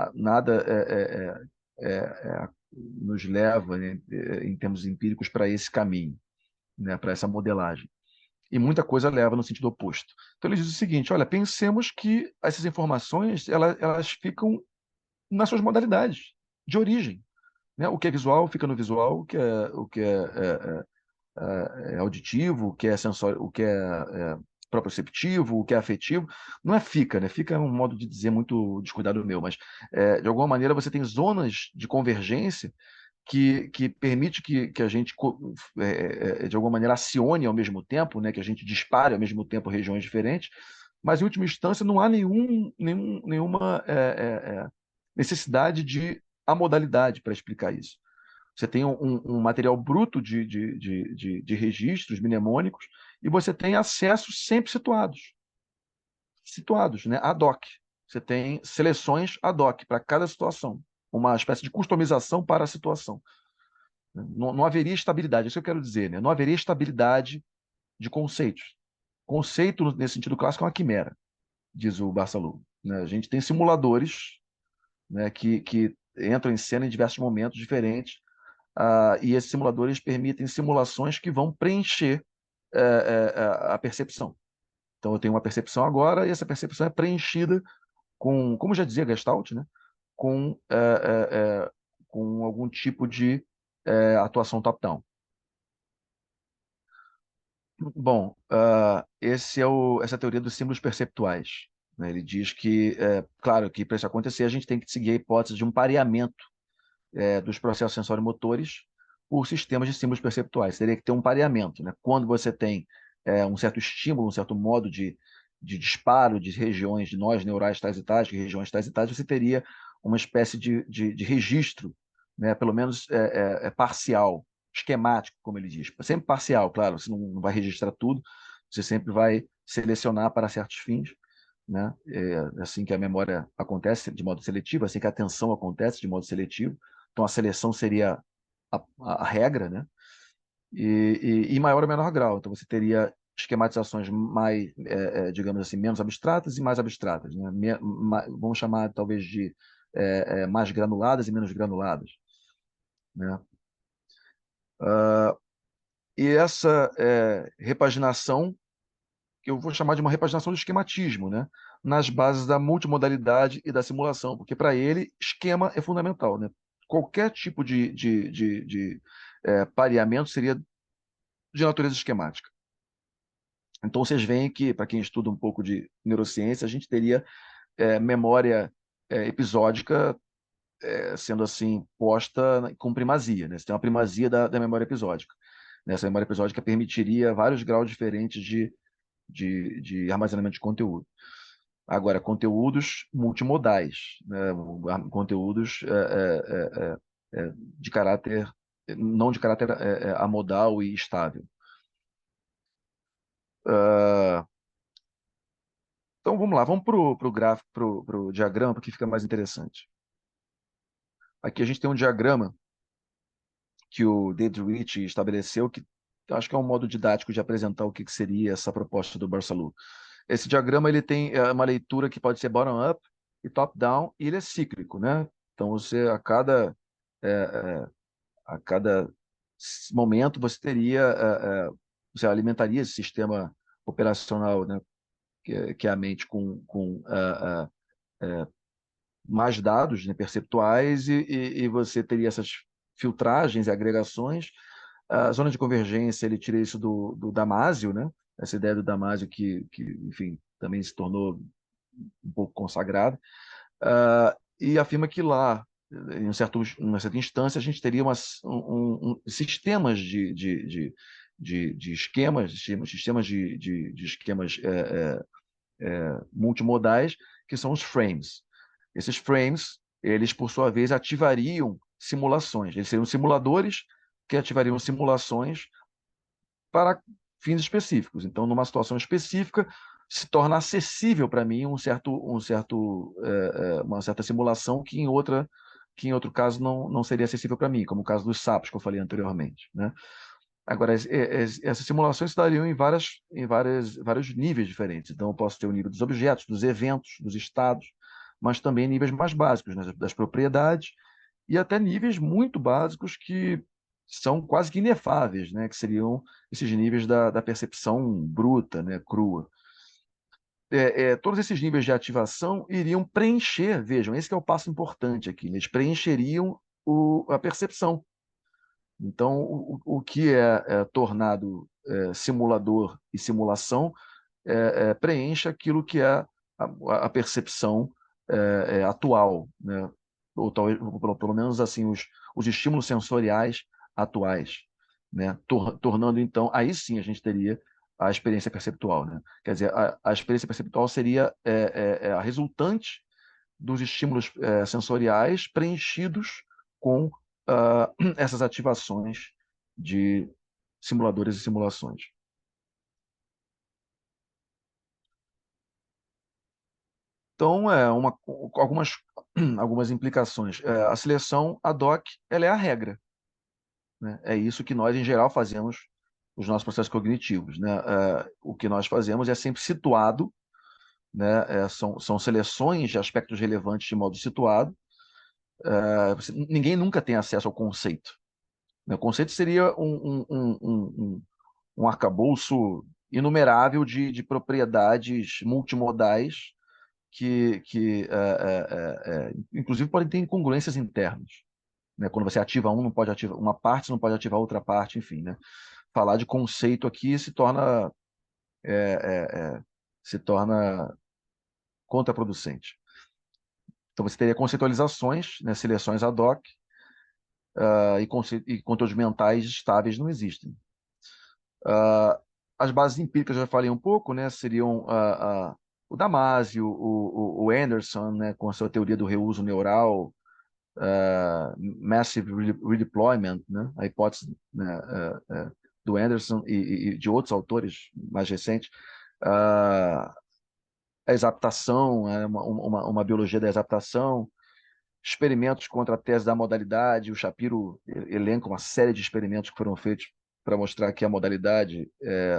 Speaker 2: nos leva, né, em termos empíricos, para esse caminho, né, para essa modelagem. E muita coisa leva no sentido oposto. Então, ele diz o seguinte, olha, pensemos que essas informações elas ficam nas suas modalidades de origem. Né? O que é visual fica no visual, o que é auditivo, o que é sensório, o que é proprioceptivo, o que é afetivo, não é fica, né? Fica é um modo de dizer muito descuidado meu, mas de alguma maneira você tem zonas de convergência que permite que a gente, de alguma maneira, acione ao mesmo tempo, né? Que a gente dispare ao mesmo tempo regiões diferentes, mas, em última instância, não há nenhuma necessidade de amodalidade para explicar isso. Você tem um material bruto de registros mnemônicos e você tem acessos sempre situados, né, ad hoc. Você tem seleções ad hoc para cada situação, uma espécie de customização para a situação. Não haveria estabilidade, é isso que eu quero dizer, né? Não haveria estabilidade de conceitos. Conceito, nesse sentido clássico, é uma quimera, diz o Barçalou, né? A gente tem simuladores, né, que entram em cena em diversos momentos diferentes, e esses simuladores permitem simulações que vão preencher a percepção. Então, eu tenho uma percepção agora e essa percepção é preenchida com, como já dizia Gestalt, né, com, com algum tipo de atuação top-down. Bom, essa é a teoria dos símbolos perceptuais, né? Ele diz que, claro, que para isso acontecer, a gente tem que seguir a hipótese de um pareamento dos processos sensório-motores por sistemas de símbolos perceptuais. Teria que ter um pareamento, né? Quando você tem um certo estímulo, um certo modo de disparo de regiões, de nós neurais tais e tais, de regiões tais e tais, você teria uma espécie de registro, né? Pelo menos parcial, esquemático, como ele diz. Sempre parcial, claro, você não vai registrar tudo, você sempre vai selecionar para certos fins, né? Assim que a memória acontece de modo seletivo, assim que a atenção acontece de modo seletivo. Então, a seleção seria a regra, né? E em maior ou menor grau. Então, você teria esquematizações mais, digamos assim, menos abstratas e mais abstratas, né? Vamos chamar, talvez, de mais granuladas e menos granuladas, né? E essa repaginação, que eu vou chamar de uma repaginação do esquematismo, né? Nas bases da multimodalidade e da simulação, porque para ele, esquema é fundamental, né? Qualquer tipo de pareamento seria de natureza esquemática. Então, vocês veem que, para quem estuda um pouco de neurociência, a gente teria memória episódica sendo assim posta com primazia, né? Você tem uma primazia da memória episódica. Essa memória episódica permitiria vários graus diferentes de armazenamento de conteúdo. Agora, conteúdos multimodais, né? Conteúdos de caráter, não de caráter amodal e estável. Então, vamos lá, vamos para o gráfico, para o diagrama, porque fica mais interessante. Aqui a gente tem um diagrama que o David Rich estabeleceu, que eu acho que é um modo didático de apresentar o que seria essa proposta do Barçalou. Esse diagrama ele tem uma leitura que pode ser bottom-up e top-down, e ele é cíclico, né? Então, você, a cada momento, você teria, você alimentaria esse sistema operacional, né? Que é a mente com mais dados, né, perceptuais, e você teria essas filtragens e agregações. A zona de convergência, ele tira isso do Damasio, né? Essa ideia do Damasio que, enfim, também se tornou um pouco consagrada, e afirma que lá, em uma certa instância, a gente teria sistemas de esquemas, sistemas de esquemas multimodais, que são os frames. Esses frames, eles, por sua vez, ativariam simulações. Eles seriam simuladores que ativariam simulações para fins específicos. Então, numa situação específica, se torna acessível para mim uma certa simulação que em outro caso não seria acessível para mim, como o caso dos sapos que eu falei anteriormente, né? Agora, essas simulações se dariam em vários níveis diferentes. Então, eu posso ter o nível dos objetos, dos eventos, dos estados, mas também níveis mais básicos, né, das propriedades, e até níveis muito básicos que são quase que inefáveis, né, que seriam esses níveis da percepção bruta, né, crua. Todos esses níveis de ativação iriam preencher, vejam, esse que é o passo importante aqui, eles preencheriam a percepção. Então, o que é tornado simulador e simulação preenche aquilo que é a percepção atual, né? Ou talvez, pelo menos assim, os estímulos sensoriais atuais, né? Tornando, então, aí sim a gente teria a experiência perceptual, né? Quer dizer, a experiência perceptual seria a resultante dos estímulos sensoriais preenchidos com essas ativações de simuladores e simulações. Então, algumas implicações. A seleção ad hoc, ela é a regra, né? É isso que nós, em geral, fazemos nos nossos processos cognitivos, né? O que nós fazemos é sempre situado, né? São seleções de aspectos relevantes de modo situado. Ninguém nunca tem acesso ao conceito, né? O conceito seria um arcabouço inumerável de propriedades multimodais que inclusive, podem ter incongruências internas, né? Quando você ativa não pode ativar uma parte, você não pode ativar outra parte, enfim, né? Falar de conceito aqui é, é, é, se torna contraproducente. Então, você teria conceitualizações, né, seleções ad hoc, e conteúdos mentais estáveis não existem. As bases empíricas, eu já falei um pouco, né, seriam o Damasio, o Anderson, né, com a sua teoria do reuso neural, Massive Redeployment, né, a hipótese, né, do Anderson e de outros autores mais recentes, a exaptação, uma biologia da exaptação, experimentos contra a tese da modalidade. O Shapiro elenca uma série de experimentos que foram feitos para mostrar que a modalidade,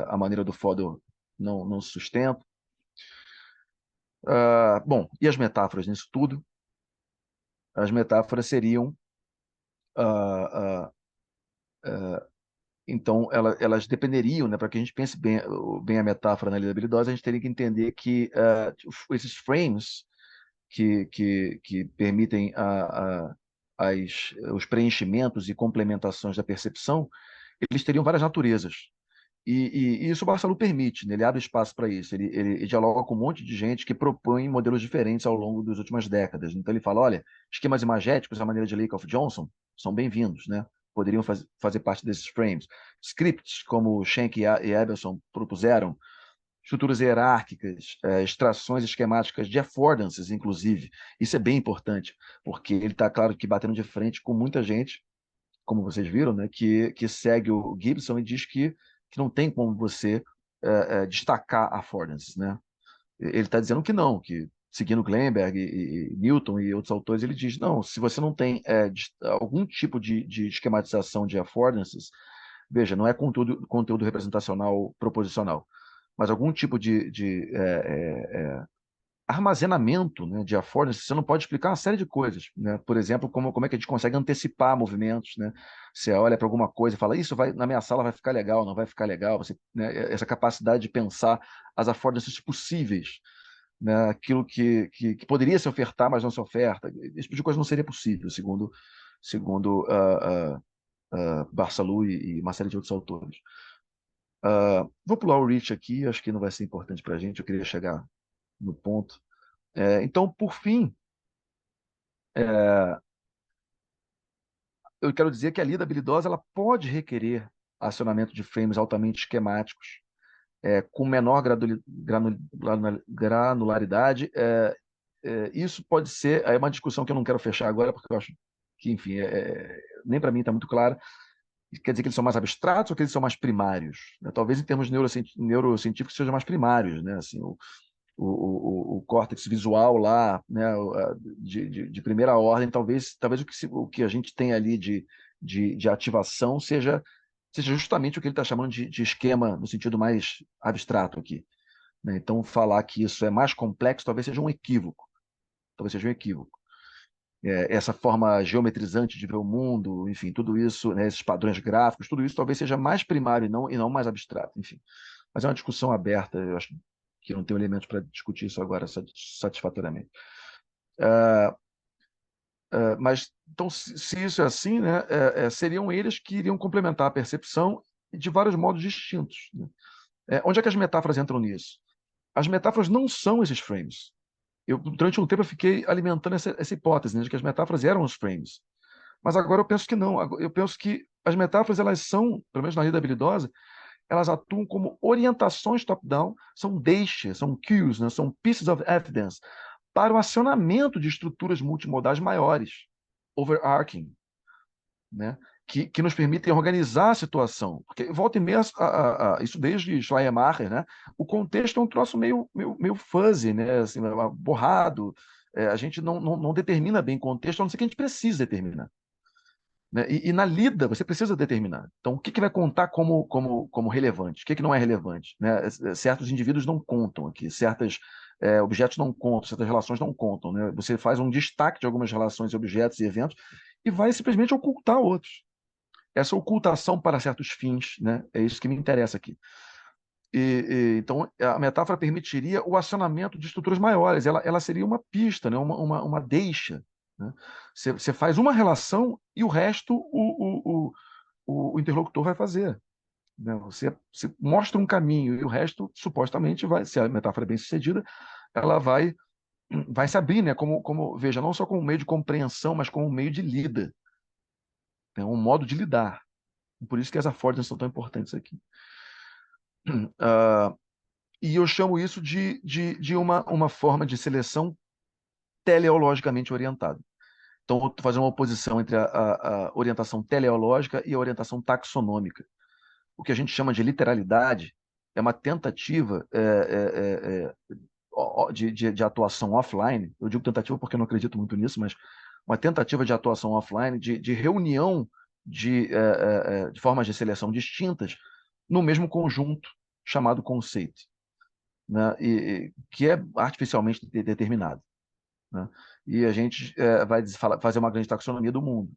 Speaker 2: a maneira do Fodor, não se sustenta. Bom, e as metáforas nisso tudo? As metáforas seriam, então, elas dependeriam, né, para que a gente pense bem a metáfora na lei da habilidosa, a gente teria que entender que esses frames que permitem os preenchimentos e complementações da percepção, eles teriam várias naturezas. E isso o Barçalou permite, né? Ele abre espaço para isso. Ele dialoga com um monte de gente que propõe modelos diferentes ao longo das últimas décadas. Então ele fala, olha, esquemas imagéticos, a maneira de Lakoff-Johnson, são bem-vindos, né? Poderiam fazer parte desses frames. Scripts, como Schenck e Abelson propuseram, estruturas hierárquicas, extrações esquemáticas de affordances, inclusive. Isso é bem importante, porque ele está, claro, que batendo de frente com muita gente, como vocês viram, né, que segue o Gibson e diz que não tem como você destacar affordances, né? Ele está dizendo que não, que seguindo Glenberg e Newton e outros autores, ele diz, não, se você não tem algum tipo de esquematização de affordances, veja, não é conteúdo representacional proposicional, mas algum tipo de armazenamento, né, de affordances, você não pode explicar uma série de coisas, né? Por exemplo, como é que a gente consegue antecipar movimentos, né? Você olha para alguma coisa e fala, isso vai na minha sala vai ficar legal, não vai ficar legal, você, né, essa capacidade de pensar as affordances possíveis, né, aquilo que poderia se ofertar, mas não se oferta. Esse tipo de coisa não seria possível, segundo Barsalou e uma série de outros autores. Vou pular o Rich aqui, acho que não vai ser importante para a gente, eu queria chegar no ponto. Então, por fim, eu quero dizer que a lida habilidosa ela pode requerer acionamento de frames altamente esquemáticos, com menor granularidade. Isso pode ser uma discussão que eu não quero fechar agora, porque eu acho que, enfim, nem para mim está muito claro. Quer dizer que eles são mais abstratos ou que eles são mais primários? Né? Talvez em termos neurocientíficos sejam mais primários, né? Assim, o córtex visual lá, né? De primeira ordem, talvez o que a gente tem ali de ativação seja justamente o que ele está chamando de esquema no sentido mais abstrato aqui. Né? Então, falar que isso é mais complexo talvez seja um equívoco. Talvez seja um equívoco. Essa forma geometrizante de ver o mundo, enfim, tudo isso, né, esses padrões gráficos, tudo isso talvez seja mais primário e não mais abstrato, enfim. Mas é uma discussão aberta, eu acho que não tenho elementos para discutir isso agora satisfatoriamente. Mas, então, se isso é assim, né, seriam eles que iriam complementar a percepção de vários modos distintos. Né? Onde é que as metáforas entram nisso? As metáforas não são esses frames. Durante um tempo, eu fiquei alimentando essa hipótese, né, de que as metáforas eram os frames. Mas agora eu penso que não. Eu penso que as metáforas, elas são, pelo menos na lida habilidosa, elas atuam como orientações top-down, são deixas, são cues, né, são pieces of evidence, para o acionamento de estruturas multimodais maiores, overarching, né, que nos permitem organizar a situação. Porque volta e meia, isso desde Schleiermacher, né, o contexto é um troço meio fuzzy, né, assim, borrado. A gente não determina bem o contexto, a não ser que a gente precise determinar. Né? E na lida, você precisa determinar. Então, o que vai contar como relevante? O que não é relevante? Né? Certos indivíduos não contam aqui, certos objetos não contam, certas relações não contam. Né? Você faz um destaque de algumas relações, objetos e eventos e vai simplesmente ocultar outros. Essa ocultação para certos fins, né? É isso que me interessa aqui. Então, a metáfora permitiria o acionamento de estruturas maiores, ela seria uma pista, né? uma deixa. Né? Você faz uma relação e o resto o interlocutor vai fazer. Né? Você mostra um caminho e o resto, supostamente, vai, se a metáfora é bem sucedida, ela vai se abrir, né? Veja, não só como um meio de compreensão, mas como um meio de lida. É um modo de lidar. Por isso que as affordances são tão importantes aqui. E eu chamo isso de uma forma de seleção teleologicamente orientada. Então, vou fazer uma oposição entre a orientação teleológica e a orientação taxonômica. O que a gente chama de literalidade é uma tentativa de atuação offline. Eu digo tentativa porque eu não acredito muito nisso, mas uma tentativa de atuação offline, de reunião de formas de seleção distintas no mesmo conjunto chamado conceito, né? Que é artificialmente determinado. Né? E a gente vai fazer uma grande taxonomia do mundo,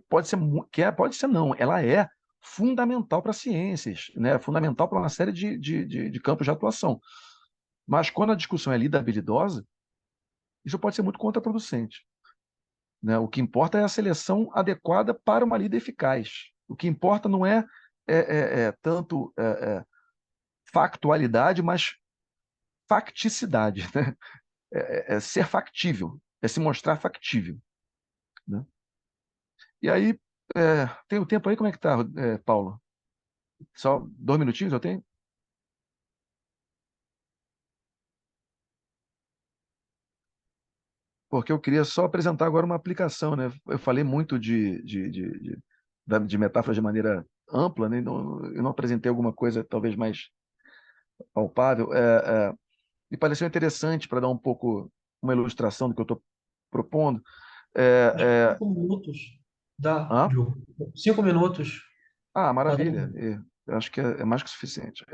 Speaker 2: pode ser não, ela é fundamental para as ciências, né? Fundamental para uma série de campos de atuação. Mas quando a discussão é lida habilidosa, isso pode ser muito contraproducente. Né? O que importa é a seleção adequada para uma lida eficaz. O que importa não tanto factualidade, mas facticidade. Né? Ser factível, se mostrar factível. Né? E aí, tem o tempo aí? Como é que tá, Paulo? Só 2 minutinhos eu tenho? porque eu queria só apresentar agora uma aplicação, né? Eu falei muito de metáfora de maneira ampla, né? Eu não apresentei alguma coisa talvez mais palpável. Me pareceu interessante para dar um pouco uma ilustração do que eu estou propondo.
Speaker 1: Acho que
Speaker 2: É, é,
Speaker 1: 5 minutos dá,
Speaker 2: hã?
Speaker 1: Diogo. 5 minutos. Tá
Speaker 2: Maravilha.
Speaker 1: dando.
Speaker 2: Eu acho que é mais que o suficiente.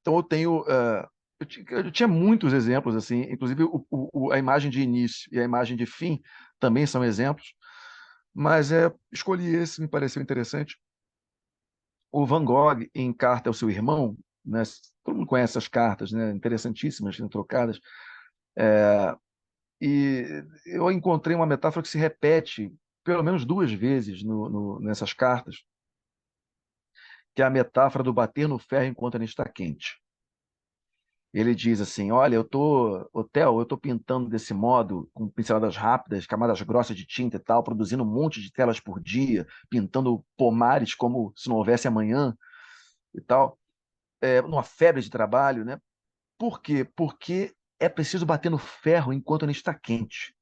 Speaker 2: Então eu tenho, eu tinha muitos exemplos assim, inclusive a imagem de início e a imagem de fim também são exemplos, mas escolhi esse, me pareceu interessante. O Van Gogh, em Carta ao Seu Irmão, né, todo mundo conhece as cartas, né, interessantíssimas, né, trocadas, e eu encontrei uma metáfora que se repete pelo menos 2 vezes nessas cartas, que é a metáfora do bater no ferro enquanto ele está quente. Ele diz assim: olha, eu tô pintando desse modo, com pinceladas rápidas, camadas grossas de tinta e tal, produzindo um monte de telas por dia, pintando pomares como se não houvesse amanhã e tal, numa febre de trabalho, né? Por quê? Porque é preciso bater no ferro enquanto ele está quente.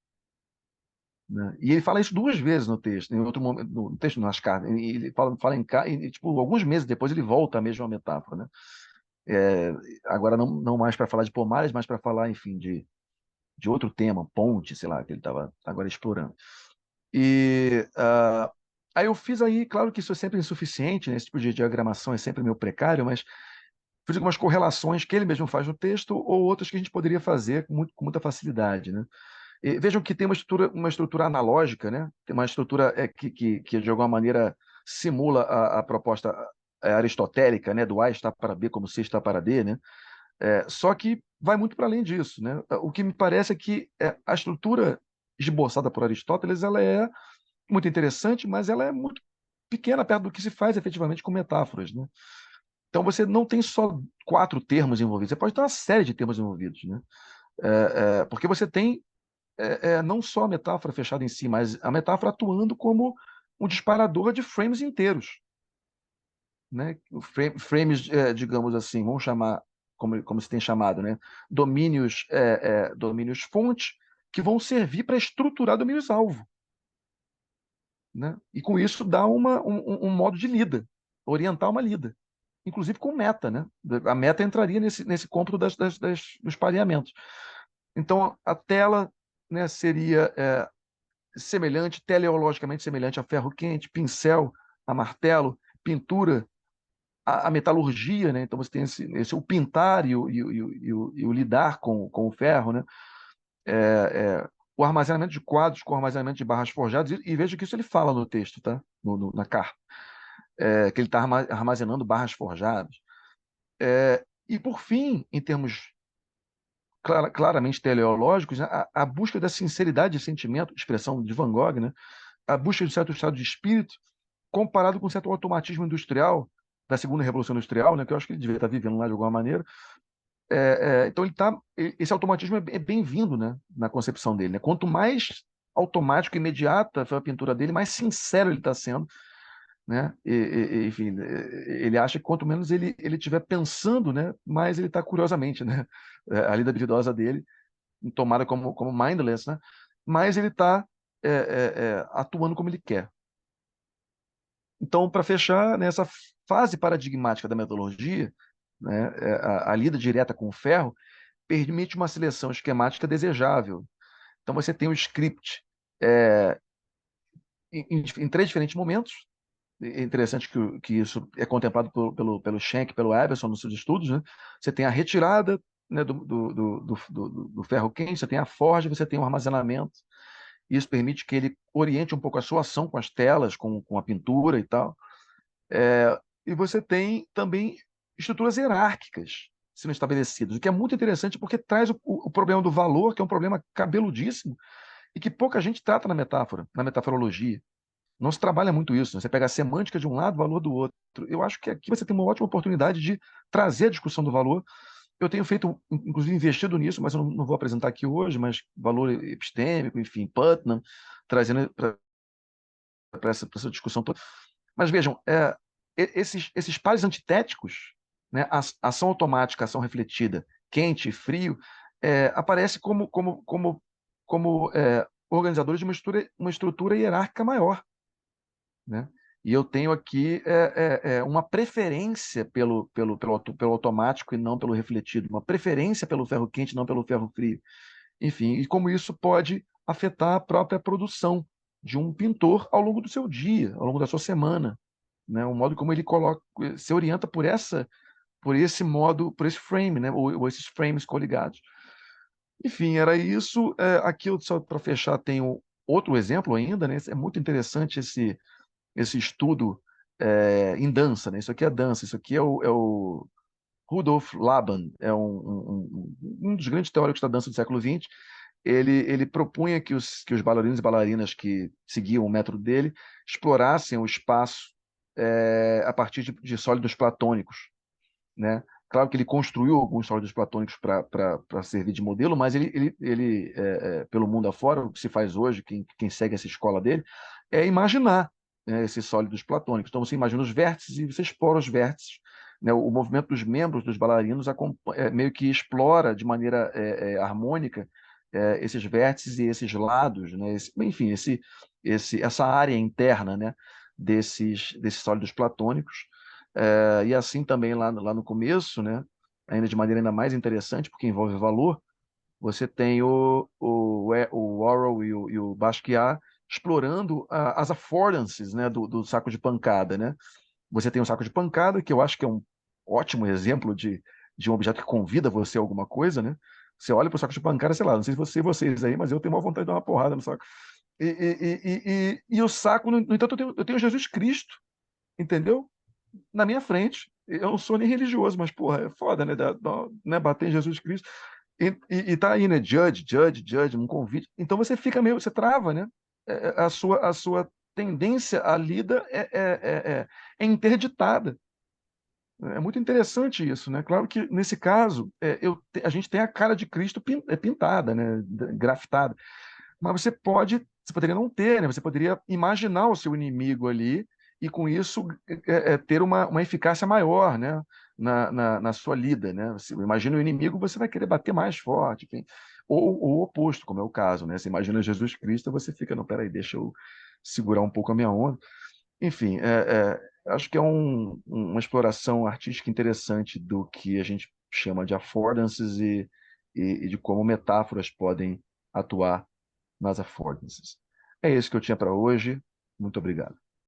Speaker 2: Né? E ele fala isso 2 vezes no texto, em outro momento, no texto, nas cartas. Ele fala e, tipo, alguns meses depois ele volta à mesma metáfora, né? É, agora não mais para falar de pomares, mas para falar, enfim, de outro tema, ponte, sei lá, que ele estava agora explorando. E aí eu fiz aí, claro que isso é sempre insuficiente, né? Esse tipo de diagramação é sempre meio precário, mas fiz algumas correlações que ele mesmo faz no texto ou outras que a gente poderia fazer com muita facilidade, né? E vejam que tem uma estrutura analógica, né? Tem uma estrutura que de alguma maneira simula a proposta aristotélica, né? Do A está para B como C está para D, né? Só que vai muito para além disso, né? O que me parece é que a estrutura esboçada por Aristóteles ela é muito interessante, mas ela é muito pequena perto do que se faz efetivamente com metáforas, né? Então você não tem só 4 termos envolvidos, você pode ter uma série de termos envolvidos, né? Porque você tem não só a metáfora fechada em si, mas a metáfora atuando como um disparador de frames inteiros, né? Frames, digamos assim, vamos chamar como se tem chamado, né? Domínios fonte que vão servir para estruturar domínios alvo, né? E com isso dá um modo de lida, orientar uma lida, inclusive com meta, né? A meta entraria nesse cômputo dos pareamentos. Então a tela, né, seria teleologicamente semelhante a ferro quente, pincel a martelo, pintura a metalurgia, né? Então você tem o pintar e o lidar com o ferro, né? O armazenamento de quadros com armazenamento de barras forjadas, e veja que isso ele fala no texto, tá? Na carta, que ele está armazenando barras forjadas. E por fim, em termos claramente teleológicos, né, a busca da sinceridade de sentimento, expressão de Van Gogh, né? A busca de certo estado de espírito, comparado com certo automatismo industrial da segunda revolução industrial, né, que eu acho que ele devia estar vivendo lá de alguma maneira. Então esse automatismo é bem-vindo, né, na concepção dele, né? Quanto mais automático e imediata foi a pintura dele, mais sincero ele está sendo, né? Enfim, ele acha que quanto menos ele estiver pensando, né, mais ele está curiosamente, né, a lida duvidosa dele, tomada como mindless, né, mais ele está atuando como ele quer. Então, para fechar, nessa fase paradigmática da metodologia, né, a lida direta com o ferro permite uma seleção esquemática desejável. Então, você tem o script em 3 diferentes momentos. É interessante que isso é contemplado pelo Schenck, pelo Everson nos seus estudos. Né? Você tem a retirada, né, do ferro quente, você tem a forja, você tem o armazenamento. Isso permite que ele oriente um pouco a sua ação com as telas, com a pintura e tal. E você tem também estruturas hierárquicas sendo estabelecidas, o que é muito interessante porque traz o problema do valor, que é um problema cabeludíssimo, e que pouca gente trata na metaforologia. Não se trabalha muito isso, né? Você pega a semântica de um lado, o valor do outro. Eu acho que aqui você tem uma ótima oportunidade de trazer a discussão do valor. Eu tenho feito, inclusive, investido nisso, mas eu não vou apresentar aqui hoje, mas valor epistêmico, enfim, Putnam, trazendo para essa discussão toda. Mas vejam, esses pares antitéticos, né, ação automática, ação refletida, quente e frio, aparece como como organizadores de uma estrutura hierárquica maior, né? E eu tenho aqui uma preferência pelo automático e não pelo refletido, uma preferência pelo ferro quente e não pelo ferro frio. Enfim, e como isso pode afetar a própria produção de um pintor ao longo do seu dia, ao longo da sua semana, né? O modo como ele se orienta por esse modo, por esse frame, né? Ou esses frames coligados. Enfim, era isso. Aqui, só para fechar, tenho outro exemplo ainda, né? É muito interessante esse estudo em dança, né? Isso aqui é dança, isso aqui é o Rudolf Laban, é um dos grandes teóricos da dança do século XX. Ele propunha que os bailarinos e bailarinas que seguiam o método dele explorassem o espaço a partir de sólidos platônicos, né? Claro que ele construiu alguns sólidos platônicos para servir de modelo, mas pelo mundo afora, o que se faz hoje, quem segue essa escola dele, é imaginar, né, esses sólidos platônicos. Então você imagina os vértices e você explora os vértices, né? O movimento dos membros dos bailarinos meio que explora de maneira harmônica esses vértices e esses lados, né? Enfim, essa área interna, né, desses sólidos platônicos. E assim também lá no começo, né, ainda de maneira ainda mais interessante, porque envolve valor, você tem o Worrell e o Basquiat explorando as affordances, né, do saco de pancada, né? Você tem o saco de pancada, que eu acho que é um ótimo exemplo de um objeto que convida você a alguma coisa, né? Você olha para o saco de pancada, sei lá, não sei se vocês aí, mas eu tenho uma vontade de dar uma porrada no saco. E o saco, no entanto, eu tenho Jesus Cristo, entendeu? Na minha frente. Eu não sou nem religioso, mas, porra, é foda, né? Né? Bater em Jesus Cristo. E tá aí, né? Judge, um convite. Então você fica meio, você trava, né? A sua tendência à lida é interditada. É muito interessante isso, né? Claro que, nesse caso, a gente tem a cara de Cristo pintada, né? Grafitada. Mas você poderia não ter, né? Você poderia imaginar o seu inimigo ali e, com isso, ter uma eficácia maior, né? Na sua lida, né? Você imagina o inimigo, você vai querer bater mais forte, enfim. Ou o oposto, como é o caso, né? Você imagina Jesus Cristo, você fica, não, peraí, deixa eu segurar um pouco a minha onda. Enfim, acho que é uma exploração artística interessante do que a gente chama de affordances e de como metáforas podem atuar nas affordances. É isso que eu tinha para hoje. Muito obrigado.